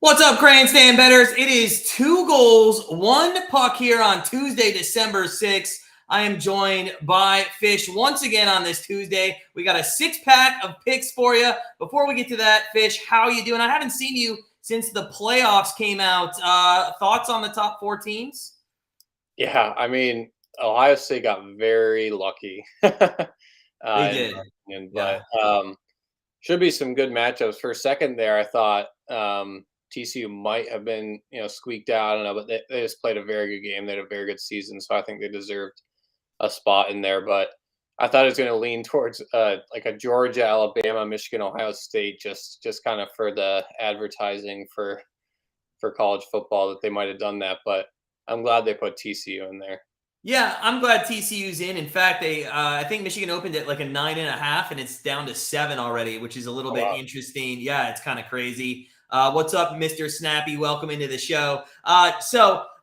What's up, Grandstand Bettors? It is 2 goals, 1 puck here on Tuesday, December 6th. I am joined by Fish once again on this Tuesday. We got a 6-pack of picks for you. Before we get to that, Fish, how are you doing? I haven't seen you since the playoffs came out. Thoughts on the top 4 teams? Yeah, I mean, Ohio State got very lucky. They In did. my opinion, Yeah. but should be some good matchups. For a second there, I thought TCU might have been, squeaked out. I don't know, but they just played a very good game. They had a very good season, so I think they deserved a spot in there. But I thought it was going to lean towards like a Georgia, Alabama, Michigan, Ohio State, just kind of for the advertising for college football that they might have done that. But I'm glad they put TCU in there. Yeah, I'm glad TCU's in. In fact, I think Michigan opened at like a 9.5, and it's down to 7 already, which is a little Oh bit wow. interesting. Yeah, it's kind of crazy. What's up, Mr. Snappy? Welcome into the show.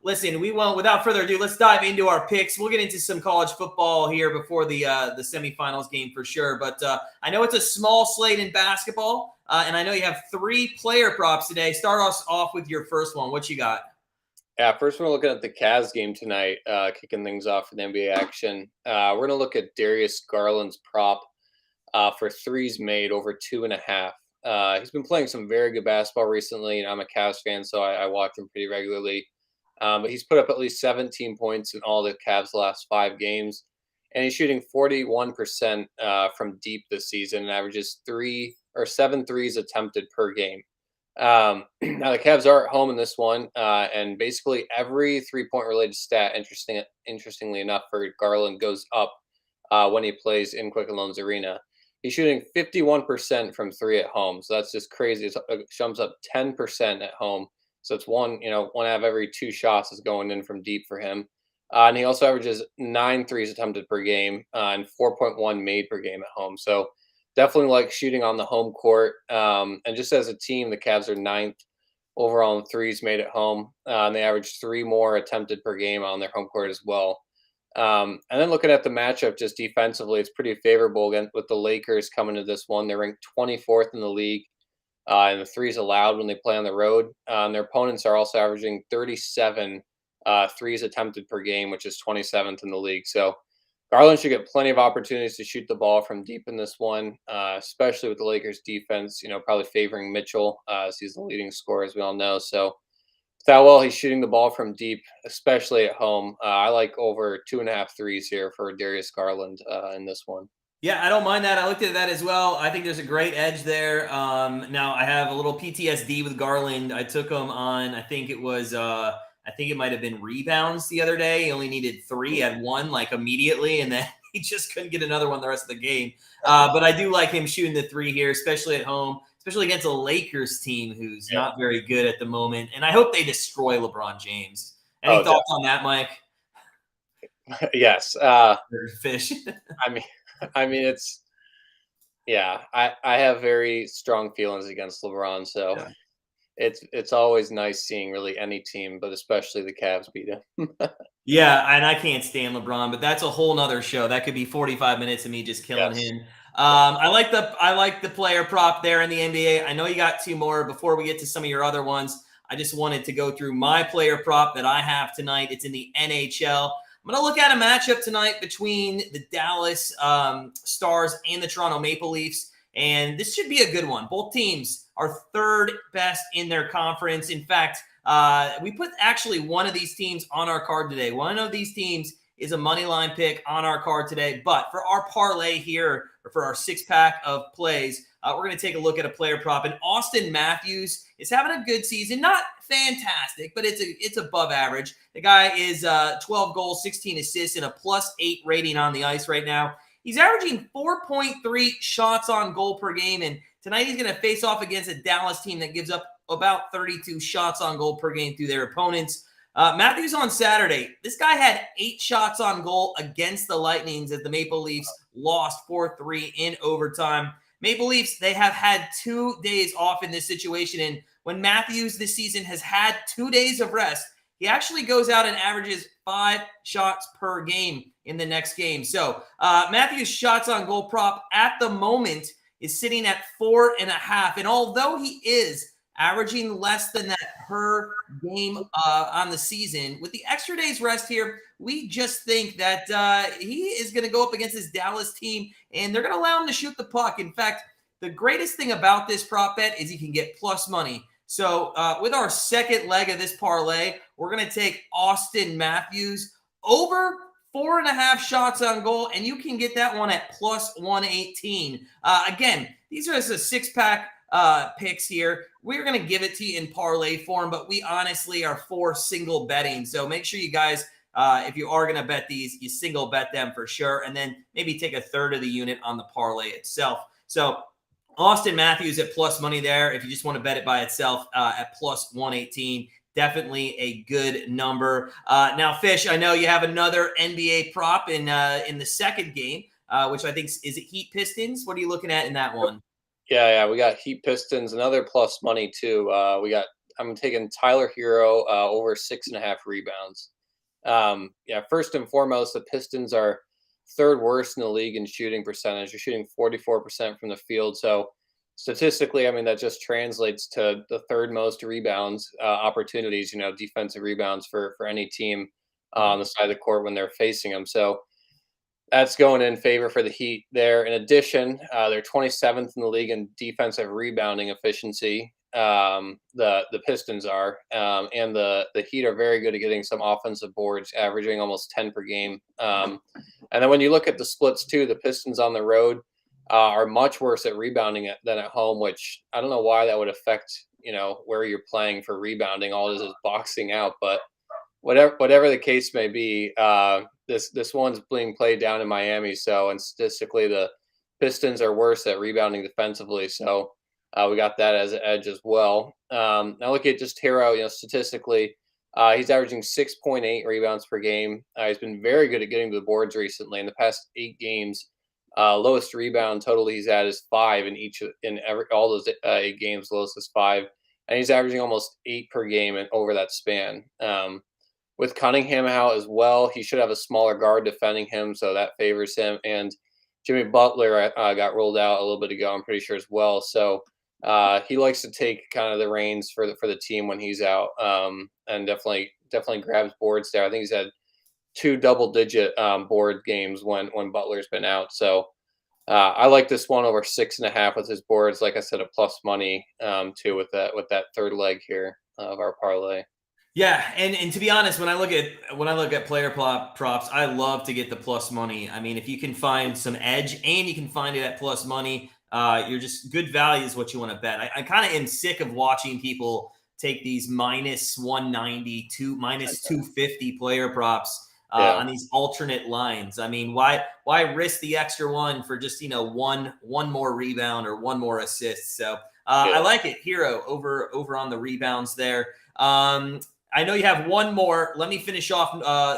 Listen, we won't. Without further ado, let's dive into our picks. We'll get into some college football here before the semifinals game for sure. But I know it's a small slate in basketball, and I know you have 3 player props today. Start us off with your first one. What you got? Yeah, first we're looking at the Cavs game tonight, kicking things off for the NBA action. We're gonna look at Darius Garland's prop for threes made over 2.5. He's been playing some very good basketball recently, and I'm a Cavs fan, so I watch him pretty regularly. But he's put up at least 17 points in all the Cavs' last 5 games, and he's shooting 41% from deep this season, and averages 7 threes attempted per game. Now the Cavs are at home in this one, and basically every 3-point related stat, interestingly enough, for Garland goes up when he plays in Quicken Loans Arena. He's shooting 51% from 3 at home, so that's just crazy. It jumps up 10% at home, so it's one out of every 2 shots is going in from deep for him. And he also averages 9 threes attempted per game and 4.1 made per game at home. So definitely like shooting on the home court. And just as a team, the Cavs are 9th overall in threes made at home. And they average 3 more attempted per game on their home court as well. And then looking at the matchup just defensively, it's pretty favorable again with the Lakers coming to this one. They're ranked 24th in the league in the threes allowed when they play on the road. And their opponents are also averaging 37 threes attempted per game, which is 27th in the league. So Garland should get plenty of opportunities to shoot the ball from deep in this one, especially with the Lakers defense, probably favoring Mitchell as he's the leading scorer, as we all know. So that well, he's shooting the ball from deep, especially at home. I like over 2.5 threes here for Darius Garland in this one. Yeah, I don't mind that. I looked at that as well. I think there's a great edge there. Now I have a little PTSD with Garland. I took him on, I think it might have been rebounds the other day. He only needed 3, had 1 like immediately, and then he just couldn't get another one the rest of the game. But I do like him shooting the 3 here, especially at home, especially against a Lakers team who's not very good at the moment. And I hope they destroy LeBron James. Any thoughts on that, Mike? Yes. Fish. I mean, I have very strong feelings against LeBron, so Yeah. it's always nice seeing really any team, but especially the Cavs beat him. Yeah, and I can't stand LeBron, but that's a whole nother show. That could be 45 minutes of me just killing Yes. him. I like the player prop there in the NBA. I know you got 2 more. Before we get to some of your other ones, I just wanted to go through my player prop that I have tonight. It's in the NHL. I'm going to look at a matchup tonight between the Dallas Stars and the Toronto Maple Leafs, and this should be a good one. Both teams are 3rd best in their conference. In fact, we put actually one of these teams on our card today. One of these teams is a money line pick on our card today. But for our parlay here, or for our 6-pack of plays, we're going to take a look at a player prop. And Austin Matthews is having a good season. Not fantastic, but it's above average. The guy is 12 goals, 16 assists, and a +8 rating on the ice right now. He's averaging 4.3 shots on goal per game. And tonight he's going to face off against a Dallas team that gives up about 32 shots on goal per game through their opponents. Matthews on Saturday, this guy had 8 shots on goal against the Lightnings as the Maple Leafs lost 4-3 in overtime. Maple Leafs, they have had 2 days off in this situation, and when Matthews this season has had 2 days of rest, he actually goes out and averages 5 shots per game in the next game. So Matthews' shots on goal prop at the moment is sitting at 4.5, and although he is averaging less than that per game on the season. With the extra day's rest here, we just think that he is going to go up against this Dallas team, and they're going to allow him to shoot the puck. In fact, the greatest thing about this prop bet is you can get plus money. So with our second leg of this parlay, we're going to take Austin Matthews over 4.5 shots on goal, and you can get that one at plus 118. Again, these are just a six-pack picks here. We're going to give it to you in parlay form, but we honestly are for single betting. So make sure you guys, if you are going to bet these, you single bet them for sure, and then maybe take a third of the unit on the parlay itself. So Austin Matthews at plus money there. If you just want to bet it by itself at plus 118, definitely a good number. Now, Fish, I know you have another NBA prop in the second game, which I think is it Heat Pistons. What are you looking at in that one? Yeah, we got Heat Pistons, another plus money too. I'm taking Tyler Hero over 6.5 rebounds. First and foremost, the Pistons are third worst in the league in shooting percentage. They're shooting 44% from the field. So statistically, I mean, that just translates to the third most rebounds, opportunities, defensive rebounds for any team on the side of the court when they're facing them. So that's going in favor for the Heat there. In addition, they're 27th in the league in defensive rebounding efficiency. The Pistons are, and the Heat are very good at getting some offensive boards, averaging almost 10 per game. And then when you look at the splits too, the Pistons on the road are much worse at rebounding than at home, which I don't know why that would affect, where you're playing for rebounding. All this is boxing out, but whatever the case may be, this one's being played down in Miami. So, and statistically, the Pistons are worse at rebounding defensively. So we got that as an edge as well. Now look at just Hero, statistically, he's averaging 6.8 rebounds per game. He's been very good at getting to the boards recently. In the past 8 games, lowest rebound total he's had is 5 all those 8 games. Lowest is 5, and he's averaging almost 8 per game and over that span. With Cunningham out as well, he should have a smaller guard defending him, so that favors him. And Jimmy Butler got rolled out a little bit ago, I'm pretty sure as well. So he likes to take kind of the reins for the team when he's out, and definitely grabs boards there. I think he's had 2 double-digit board games when Butler's been out. So I like this one over 6.5 with his boards. Like I said, a plus money too with that third leg here of our parlay. Yeah, and to be honest, when I look at player props, I love to get the plus money. I mean, if you can find some edge and you can find it at plus money, you're just good value is what you want to bet. I kind of am sick of watching people take these minus 190 to minus 250 player props on these alternate lines. I mean, why risk the extra one for just one more rebound or one more assist? So I like it. Hero over on the rebounds there. I know you have one more. Let me finish off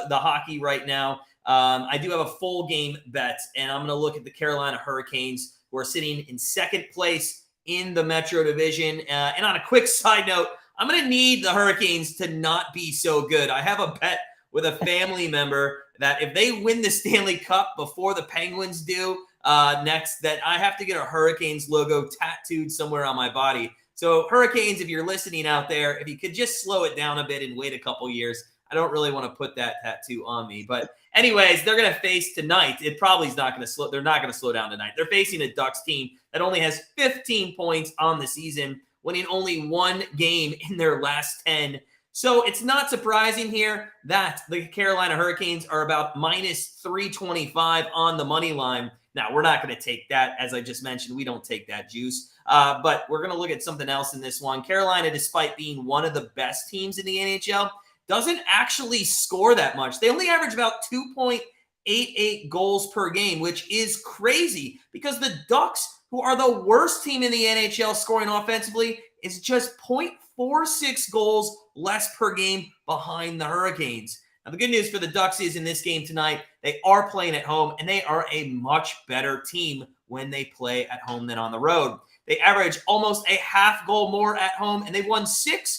the hockey right now. I do have a full game bet, and I'm going to look at the Carolina Hurricanes, who are sitting in second place in the Metro Division. And on a quick side note, I'm going to need the Hurricanes to not be so good. I have a bet with a family member that if they win the Stanley Cup before the Penguins do next, that I have to get a Hurricanes logo tattooed somewhere on my body. So Hurricanes, if you're listening out there, if you could just slow it down a bit and wait a couple years, I don't really want to put that tattoo on me. But anyways, they're going to face tonight. It probably is not going to slow. They're not going to slow down tonight. They're facing a Ducks team that only has 15 points on the season, winning only 1 game in their last 10. So it's not surprising here that the Carolina Hurricanes are about minus 325 on the money line. Now, we're not going to take that. As I just mentioned, we don't take that juice. But we're going to look at something else in this one. Carolina, despite being one of the best teams in the NHL, doesn't actually score that much. They only average about 2.88 goals per game, which is crazy because the Ducks, who are the worst team in the NHL scoring offensively, is just 0.46 goals less per game behind the Hurricanes. Now, the good news for the Ducks is in this game tonight, they are playing at home, and they are a much better team when they play at home than on the road. They average almost a half goal more at home, and they've won 4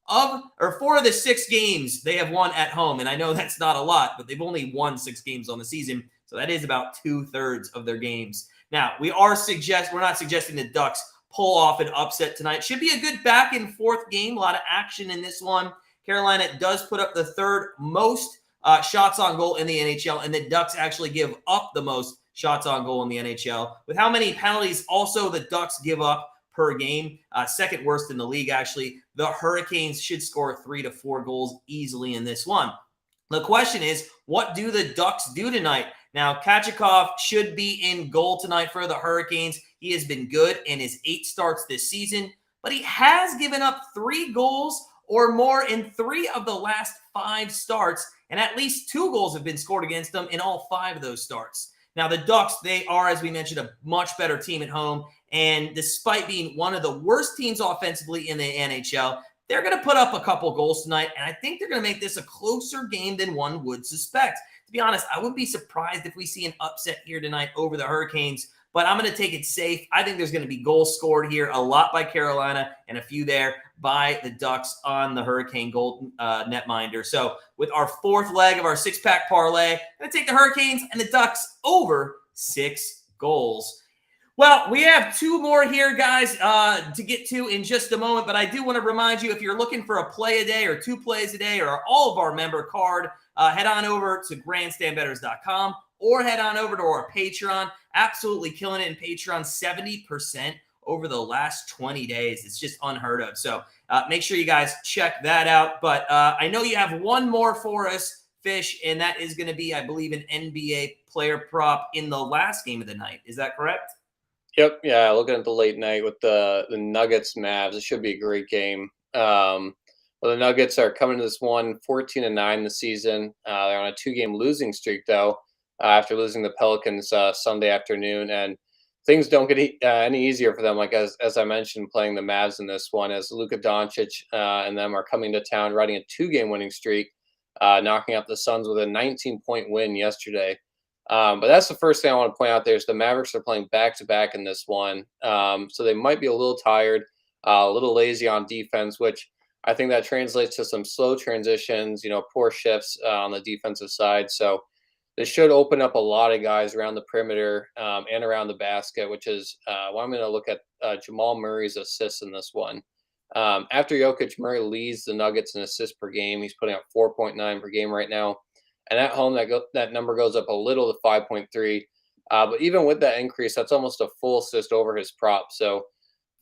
of the 6 games they have won at home. And I know that's not a lot, but they've only won 6 games on the season, so that is about 2/3 of their games. Now, we're not suggesting the Ducks pull off an upset tonight. Should be a good back and forth game. A lot of action in this one. Carolina does put up the third most shots on goal in the NHL, and the Ducks actually give up the most shots on goal in the NHL. With how many penalties also the Ducks give up per game, second worst in the league, actually. The Hurricanes should score 3 to 4 goals easily in this one. The question is, what do the Ducks do tonight? Now, Kachikov should be in goal tonight for the Hurricanes. He has been good in his 8 starts this season, but he has given up 3 goals or more in 3 of the last 5 starts, and at least 2 goals have been scored against them in all 5 of those starts. Now, the Ducks, they are, as we mentioned, a much better team at home, and despite being one of the worst teams offensively in the NHL, they're going to put up a couple goals tonight, and I think they're going to make this a closer game than one would suspect. To be honest, I wouldn't be surprised if we see an upset here tonight over the Hurricanes, but I'm going to take it safe. I think there's going to be goals scored here, a lot by Carolina and a few there by the Ducks on the Hurricane goal netminder. So with our 4th leg of our 6-pack parlay, I'm going to take the Hurricanes and the Ducks over 6 goals. Well, we have 2 more here, guys, to get to in just a moment, but I do want to remind you, if you're looking for a play a day or 2 plays a day or all of our member card, head on over to grandstandbettors.com or head on over to our Patreon. Absolutely killing it in Patreon, 70% over the last 20 days. It's just unheard of. So make sure you guys check that out. But I know you have one more for us, Fish, and that is going to be, I believe, an NBA player prop in the last game of the night. Is that correct? Yep. Yeah. Looking at the late night with the Nuggets Mavs, it should be a great game. Well, the Nuggets are coming to this one 14-9 this season. They're on a 2-game losing streak, though, after losing the Pelicans Sunday afternoon. And things don't get any easier for them. Like, as I mentioned, playing the Mavs in this one, as Luka Doncic and them are coming to town, riding a 2-game winning streak, knocking out the Suns with a 19-point win yesterday. But that's the first thing I want to point out there is the Mavericks are playing back-to-back in this one. So they might be a little tired, a little lazy on defense, which I think that translates to some slow transitions, poor shifts on the defensive side. So this should open up a lot of guys around the perimeter and around the basket, which is why I'm going to look at Jamal Murray's assists in this one. After Jokic, Murray leads the Nuggets in assists per game. He's putting up 4.9 per game right now. And at home, that number goes up a little to 5.3. But even with that increase, that's almost a full assist over his prop. So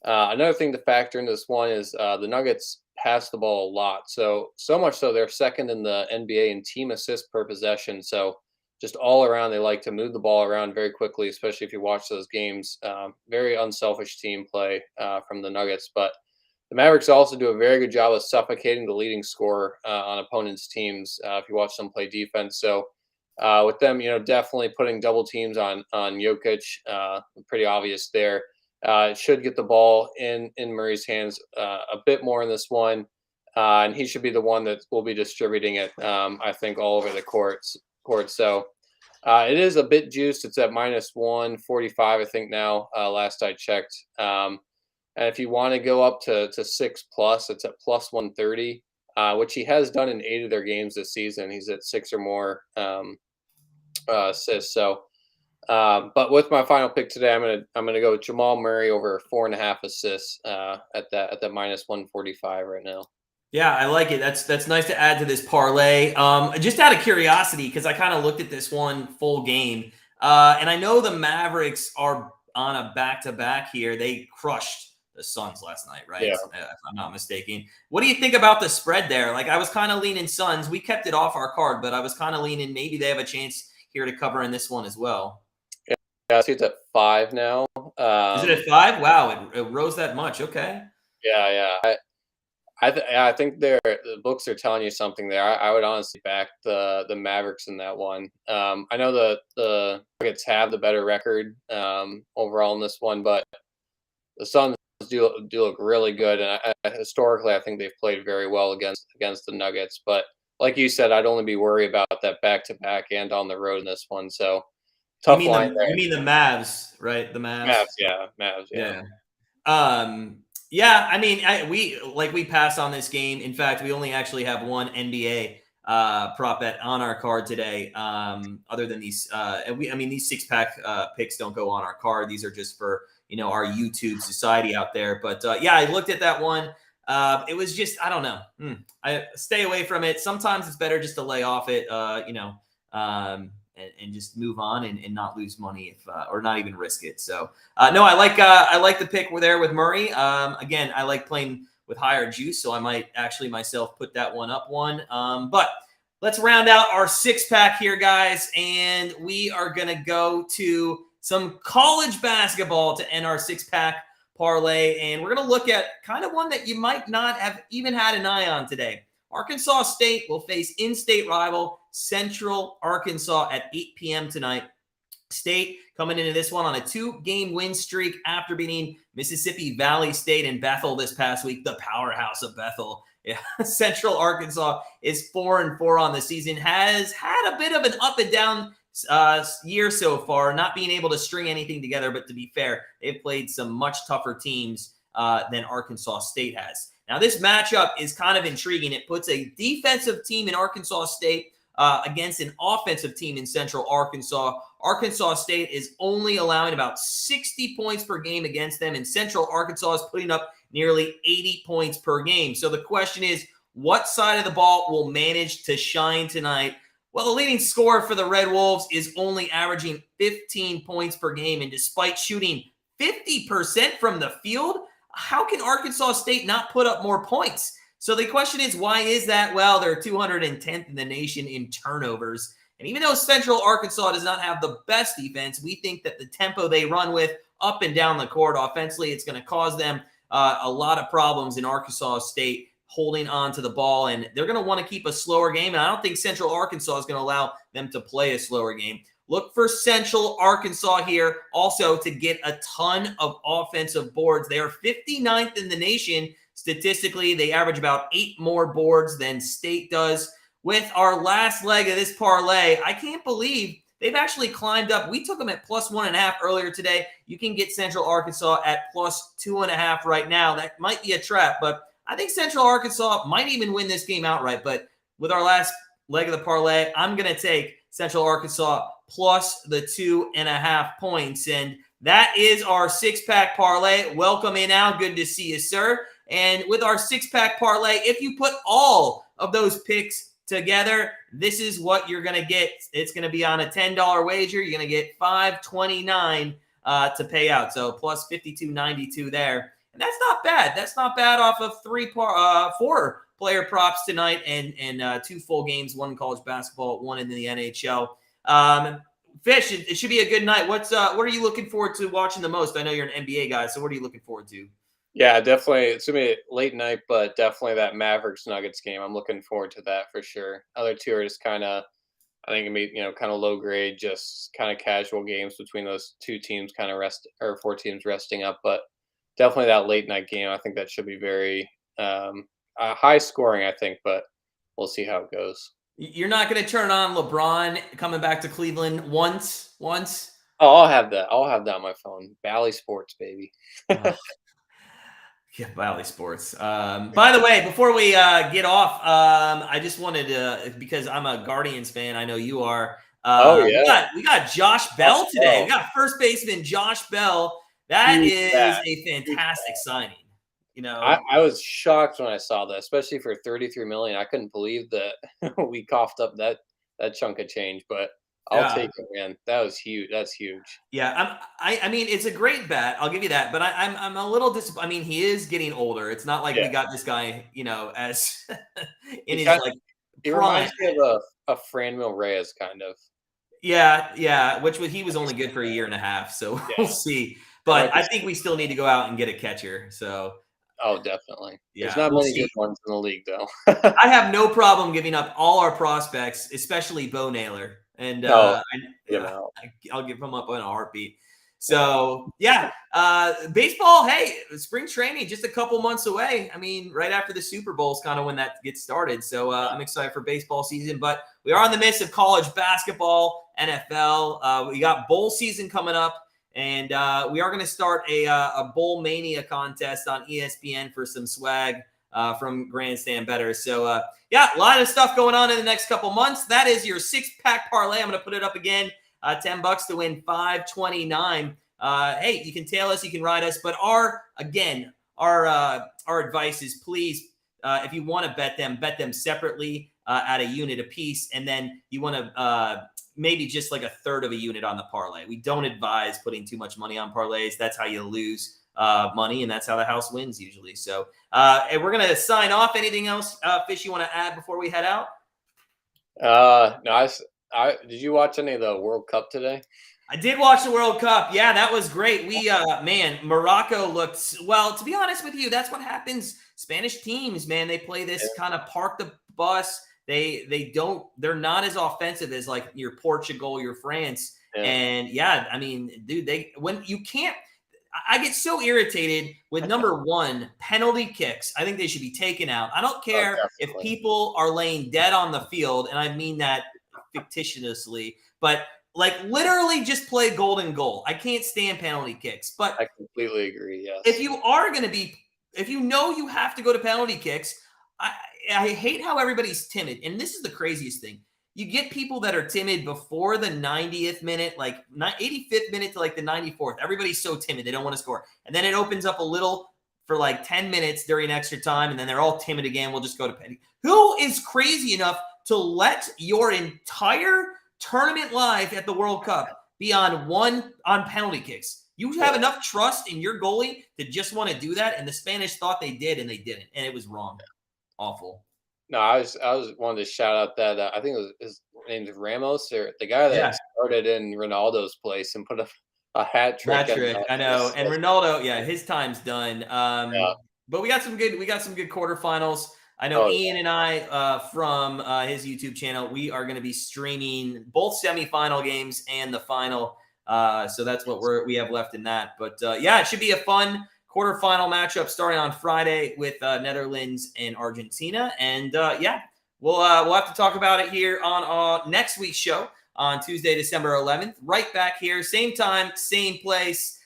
another thing to factor into this one is the Nuggets pass the ball a lot. So much so they're second in the NBA in team assists per possession. So just all around, they like to move the ball around very quickly, especially if you watch those games. Very unselfish team play from the Nuggets. But the Mavericks also do a very good job of suffocating the leading scorer on opponents' teams if you watch them play defense. So with them, definitely putting double teams on Jokic, pretty obvious there. It should get the ball in Murray's hands a bit more in this one, and he should be the one that will be distributing it, I think, all over the court. So it is a bit juiced. It's at minus 145, I think, now, last I checked. And if you want to go up to 6+, it's at plus 130, which he has done in 8 of their games this season. He's at 6 or more assists. So, but with my final pick today, I'm gonna go with Jamal Murray over 4.5 assists at that minus 145 right now. Yeah, I like it. That's nice to add to this parlay. Just out of curiosity, because I kind of looked at this one full game, and I know the Mavericks are on a back-to-back here. They crushed the Suns last night, right? Yeah. If I'm not mistaken. What do you think about the spread there? Like, I was kind of leaning Suns. We kept it off our card, but I was kind of leaning maybe they have a chance here to cover in this one as well. Yeah, I see it's at 5 now. Is it at 5? Wow, it rose that much. Okay. Yeah. I think the books are telling you something there. I would honestly back the Mavericks in that one. I know the Nuggets have the better record overall in this one, but the Suns do look really good, and historically, I think they've played very well against the Nuggets. But like you said, I'd only be worried about that back-to-back and on the road in this one. So tough line there. You mean the Mavs, right? The Mavs. Mavs. Yeah. Yeah, I mean, we pass on this game. In fact, we only actually have one NBA prop bet on our card today. Other than these, these 6-pack picks don't go on our card. These are just for our YouTube society out there. But yeah, I looked at that one. It was just, I don't know. I stay away from it. Sometimes it's better just to lay off it, and just move on and not lose money or not even risk it. So no, I like the pick there with Murray. Again, I like playing with higher juice, so I might actually myself put that one up one. But let's round out our 6-pack here, guys, and we are gonna go to some college basketball to end our 6-pack parlay, and we're gonna look at kind of one that you might not have even had an eye on today. Arkansas State will face in-state rival Central Arkansas at 8 p.m. tonight. State coming into this one on a 2-game win streak after beating Mississippi Valley State and Bethel this past week, the powerhouse of Bethel. Yeah. Central Arkansas is 4-4 on the season, has had a bit of an up and down year so far, not being able to string anything together. But to be fair, they've played some much tougher teams than Arkansas State has. Now, this matchup is kind of intriguing. It puts a defensive team in Arkansas State against an offensive team in Central Arkansas. Arkansas State is only allowing about 60 points per game against them, and Central Arkansas is putting up nearly 80 points per game. So the question is, what side of the ball will manage to shine tonight? Well, the leading scorer for the Red Wolves is only averaging 15 points per game, and despite shooting 50% from the field, how can Arkansas State not put up more points? So the question is, why is that? Well, they're 210th in the nation in turnovers. And even though Central Arkansas does not have the best defense, we think that the tempo they run with up and down the court offensively, it's going to cause them a lot of problems in Arkansas State holding on to the ball. And they're going to want to keep a slower game. And I don't think Central Arkansas is going to allow them to play a slower game. Look for Central Arkansas here also to get a ton of offensive boards. They are 59th in the nation. Statistically, they average about 8 more boards than State does. With our last leg of this parlay, I can't believe they've actually climbed up. We took them at +1.5 earlier today. You can get Central Arkansas at +2.5 right now. That might be a trap, but I think Central Arkansas might even win this game outright. But with our last leg of the parlay, I'm going to take Central Arkansas plus the 2.5 points. And that is our 6-pack parlay. Welcome in now. Good to see you, sir. And with our 6-pack parlay, if you put all of those picks together, this is what you're going to get. It's going to be on a $10 wager. You're going to get $5.29 to pay out. So plus $52.92 there. And that's not bad. That's not bad off of 4 player props tonight and 2 full games, 1 in college basketball, 1 in the NHL. Fish, it should be a good night. What are you looking forward to watching the most? I know you're an NBA guy, so what are you looking forward to? Yeah, definitely. It's going to be a late night, but definitely that Mavericks-Nuggets game. I'm looking forward to that for sure. Other two are just kind of, I think, it'll be, kind of low grade, just kind of casual games between those 2 teams, kind of 4 teams resting up. But definitely that late night game. I think that should be very high scoring, I think, but we'll see how it goes. You're not going to turn on LeBron coming back to Cleveland once? Oh, I'll have that. I'll have that on my phone. Bally Sports, baby. Yeah, Valley Sports. By the way, before we get off, I just wanted to, because I'm a Guardians fan, I know you are. Oh, yeah. We got Josh Bell today. We got first baseman Josh Bell. That is a fantastic signing. I was shocked when I saw that, especially for $33 million. I couldn't believe that we coughed up that chunk of change, but I'll take it, man. That was huge. That's huge. Yeah, I mean, it's a great bat. I'll give you that. But I'm a little disappointed. I mean, he is getting older. It's not like we got this guy, as in his like. It reminds me of a Franmil Reyes kind of. Yeah. He was only good for 1.5 years, so we'll see. But I think we still need to go out and get a catcher. So. Oh, definitely. Yeah, there's not many good ones in the league, though. I have no problem giving up all our prospects, especially Bo Naylor. And I'll give him up in a heartbeat. So, baseball, hey, spring training, just a couple months away. I mean, right after the Super Bowl is kind of when that gets started. So I'm excited for baseball season. But we are in the midst of college basketball, NFL. We got bowl season coming up. And we are going to start a Bowl Mania contest on ESPN for some swag from Grandstand Bettors. So, a lot of stuff going on in the next couple months. That is your 6-pack parlay. I'm going to put it up again. $10 to win $5.29 hey, you can tail us, you can ride us. But our advice is please, if you want to bet them separately at a unit apiece, and then you want to maybe just like a third of a unit on the parlay. We don't advise putting too much money on parlays. That's how you lose money, and that's how the house wins usually. So, and we're gonna sign off. Anything else, Fish, you want to add before we head out? No, did you watch any of the World Cup today? I did watch the World Cup. Yeah, that was great. We, man, Morocco looked, well, to be honest with you, that's what happens. Spanish teams, man, they play this kind of park the bus. They're not as offensive as like your Portugal, your France. Yeah. And yeah, I mean, dude, I get so irritated with number one, penalty kicks. I think they should be taken out. I don't care if people are laying dead on the field, and I mean that fictitiously, but like literally just play golden goal. I can't stand penalty kicks. But I completely agree. Yes. If you know you have to go to penalty kicks, I hate how everybody's timid. And this is the craziest thing. You get people that are timid before the 90th minute, like 85th minute to like the 94th. Everybody's so timid. They don't want to score. And then it opens up a little for like 10 minutes during extra time. And then they're all timid again. We'll just go to penalty. Who is crazy enough to let your entire tournament life at the World Cup be on penalty kicks? You have enough trust in your goalie to just want to do that. And the Spanish thought they did, and they didn't. And it was wrong. Awful. No, I was wanted to shout out that I think it was his name's Ramos, or the guy that started in Ronaldo's place and put a hat trick. I know. And Ronaldo, his time's done. But we got some good quarterfinals. I know Ian and I from his YouTube channel, we are going to be streaming both semifinal games and the final. So that's what we have left in that. But it should be a fun quarterfinal matchup starting on Friday with Netherlands and Argentina. And we'll have to talk about it here on next week's show on Tuesday, December 11th. Right back here, same time, same place.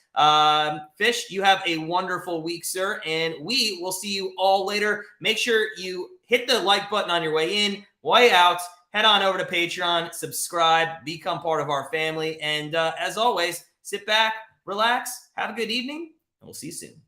Fish, you have a wonderful week, sir, and we will see you all later. Make sure you hit the like button on your way in, way out. Head on over to Patreon, subscribe, become part of our family, and as always, sit back, relax, have a good evening, and we'll see you soon.